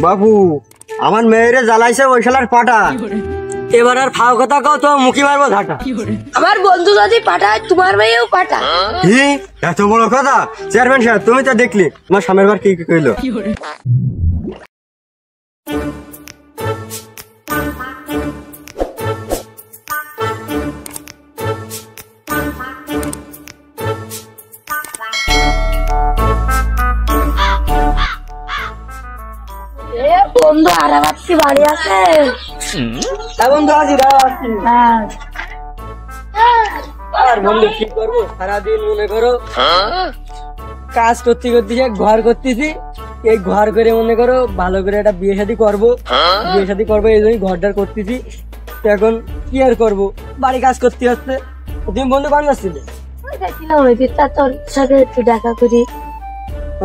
বাবু আমার মেয়েরে জ্বালাইছে ওই শালার পাটা, এবার আর ফাও কথা কও তো মুখি মারবো ঝাঁটা। আমার বন্ধু যদি পাঠায় তোমার মেয়েও পাঠা। কি এত বড় কথা? চেয়ারম্যান সাহেব তুমি তো দেখলি তোমার সামনের বার কি কি কইলো। বন্ধু আরাবাসী বাড়ি আছে? হ্যাঁ বন্ধু আছি। আর বন্ধু কি করবো, সারাদিন মনে করো কাজ করতে করতে ঘর করতেছি, এই ঘর করে মনে করো ভালো করে একটা বিয়ে শাদী করবো, এই জন্য ঘরটার করতেছি। তো এখন কি আর করবো, বাড়ি কাজ করতে হচ্ছে। তুমি বন্ধু বান যাচ্ছিলে? তোর সাথে একটু দেখা করি।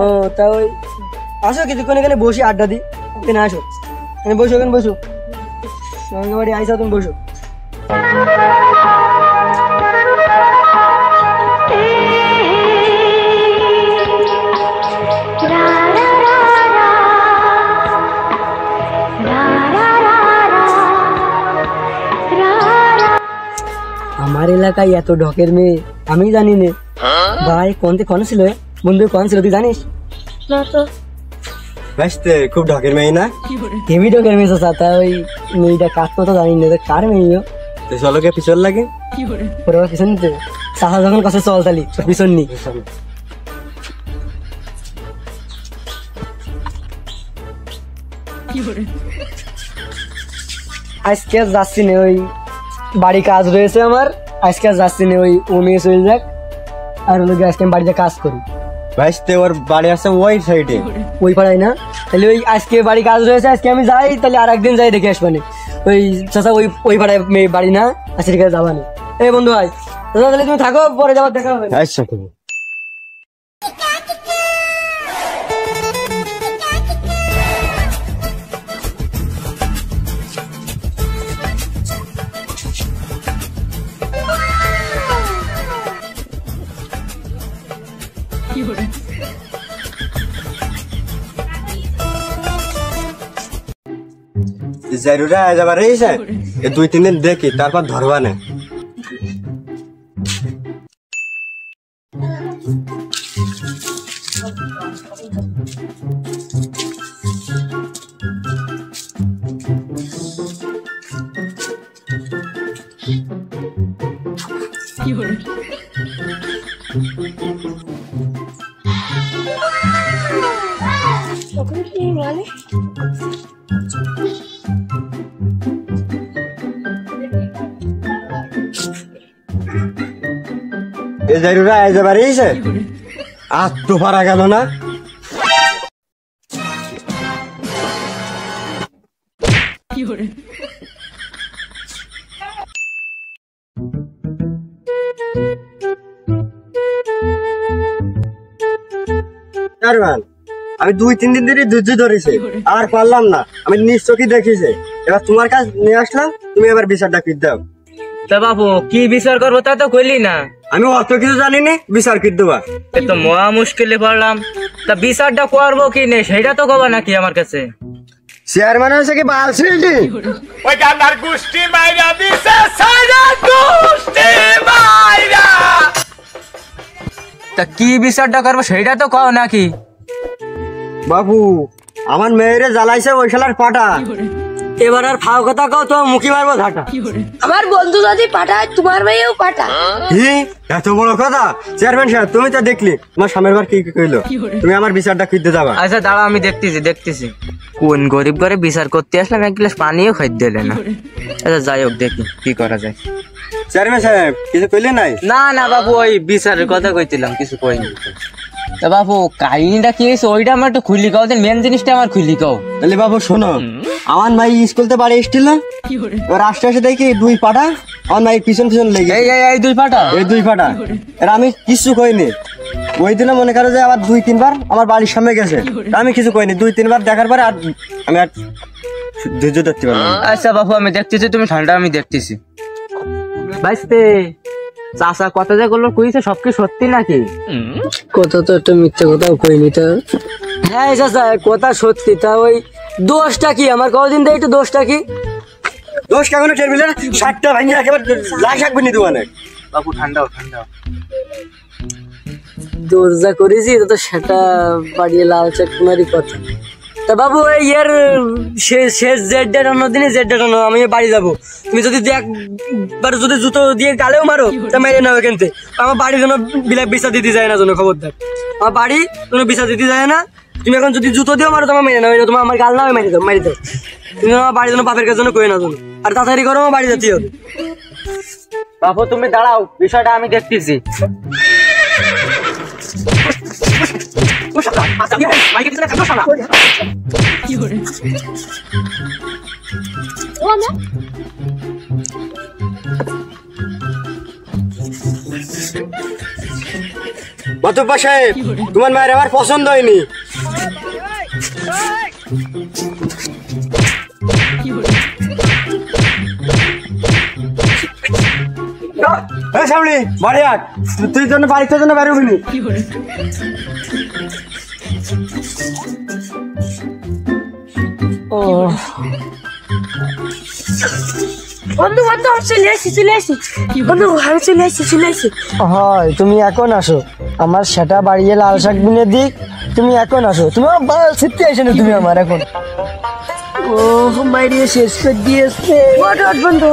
ও তা ওই আসো কিছুক্ষণ এখানে বসে আড্ডা দিই। এখানে আসো, এখানে বসো, এখানে বসো, সঙ্গে বাড়ি আইসা তুমি বসো। আমার এলাকায় এত ঢকের মেয়ে আমি জানি না ভাই। কোন ছিল বন্ধু, কোন ছিল তুই জানিস? খুব ঢকের মেয়ে না? হেভি ঢকের মেয়ে চাচা। ওই মেয়েটা কাজ তো জানি না কার মেয়ে। চলকে পিছন লাগে পিছন নিতে চাচা যখন কাছে চল তালি পিছন নি। আজকে যাচ্ছি না, ওই বাড়ি কাজ রয়েছে আমার, আজকে যাচ্ছি না। ওই ও মেয়ে চলে যাক, আর আজকে আমি বাড়িতে কাজ করি। ওর বাড়ি আছে ওই সাইডে, ওই পাড়ায় না? তাহলে ওই আজকে বাড়ি কাজ রয়েছে, আজকে আমি যাই, তাহলে আর একদিন যাই দেখে আসবানি। ওই চাচা ওই পাড়ায় মেয়ে বাড়ি না, আজকে ঠিক আছে যাবানি। এই বন্ধু ভাই দাদা তাহলে তুমি থাকো, পরে যাবার দেখা হবে। আচ্ছা জরুরা যাবার রয়েছে, 2-3 দিন দেখি তারপর ধরবা না। জরুরা যাবার রয়েছে, আর তো পারা গেল না। আমি 2-3 দিন ধরে ধৈর্য ধরেছি, আর পারলাম না। আমি নিজ চোখে দেখেছি, এবার তোমার কাছে নিয়ে আসলাম, তুমি এবার বিচারটা কি দাও। তা বাবু কি বিচার করবো তা তো কইলি না। আমি অত কিছু জানি না, বিচার কি দেবা? তো মহা মুশকিলে পড়লাম। তা বিচারটা করবো কি নেই সেটা তো কবা নাকি আমার কাছে? চেয়ারম্যান হয়েছে কি বাল ছিলটি? ওই গান্ধার গোষ্ঠী মাইরা দিছে সাইরা গোষ্ঠী মাইরা। তা কি বিচারটা করবো সেটা তো কও নাকি? বাবু আমার মেয়েরে জ্বালাইছে ওই শালার পাটা, এবার আর ফাও কথা কও তো মুখি মারবো ঝাঁটা। আমার বন্ধু যদি পাঠায় তোমার মেয়েও পাঠা। কি এত বড় কথা? চেয়ারম্যান সাহেব তুমি তো দেখলি তোমার সামনের বার কি কি কইলো। তুমি আমার বিচারটা কিনতে যাবা। আচ্ছা দাঁড়া আমি দেখতেছি। কোন গরিব ঘরে বিচার করতে আসলাম, এক গ্লাস পানিও খাইতে দিলে না। আচ্ছা যাই হোক দেখি কি করা যায়। চেয়ারম্যান সাহেব কিছু কইলে নাই? না বাবু ওই বিচারের কথা কইছিলাম, কিছু কইনি। তা বাবু কাহিনীটা কি হয়েছে ওইটা আমার একটু খুলি কাও, মেন জিনিসটা আমার খুলি কাও। তাহলে বাবু শোনো, আমার ভাই স্কুল থেকে বাড়ি এসছিল না, এবার আসতে আসে দেখি 2 পাটা আমার ভাই পিছন লেগে। এই 2 পাটা? এই 2 পাটা। এরা আমি কিছু কইনি। ওই দিনে মনে করো যে আবার 2-3 বার আমার বাড়ির সামনে গেছে, আমি কিছু কইনি। 2-3 বার দেখার পরে আর আমি আর ধৈর্য ধরতে পারলাম। আচ্ছা বাবু আমি দেখতেছি, তুমি ঠান্ডা আমি দেখতেছি। বাইসতে চাচা কথা যা করলো কইছে সব কি সত্যি নাকি? কথা তো একটা মিথ্যে কথাও কইনি। তা হ্যাঁ চাচা কথা সত্যি। তা ওই দোষটা কি আমার কদিন দেয় একটু দোষটা কি? দোষ কেমন টেবিলে 60টা ভাঙিয়ে একেবারে লাশ রাখবেন নি দোকানে। বাপু ঠান্ডাও ঠান্ডাও। দোষ যা করেছি তো সেটা বাড়িয়ে লাল চাকুমারি কথা। তা বাবু এই এর শেষ জেড ডেট অন্যদিনই জেড ডেট অন্য আমি বাড়ি যাবো। তুমি যদি একবার যদি জুতো দিয়ে গালেও মারো তা মেরে নাও এখান থেকে। আমার বাড়ির জন্য বিচার দিতে যায় না জন্য খবরদার। আমার বাড়ি কোনো বিচার দিতে যায় না। তুমি এখন যদি জুতো দিও মারো তোমার মেরে নাও, তোমার আমার গাল নাও মারি দাও। তুমি আমার বাড়ির জন্য বাপের কাছে জন্য করে না জন্য। আর তাড়াতাড়ি করো, আমার বাড়ি যেতে হবে। বাপু তুমি দাঁড়াও, বিষয়টা আমি দেখতেছি। মাতুব্বা সাহেব, তোমার মায়ের আমার পছন্দ হয়নি। সামনে বাড়ি আট, তুই জন্য বাড়িতে জন্য বাইরে হবি। বন্ধু বন্ধু আমি চলে আসি বন্ধু, আমি চলে আসি। হয় তুমি এখন আসো, আমার সেটা বাড়িয়ে লাল শাক বিনে দিক। তুমি এখন আসো, তুমি ছিটতে আসে না তুমি আমার এখন। ও মাইরিয়ে শেষ করে দিয়েছে। বন্ধু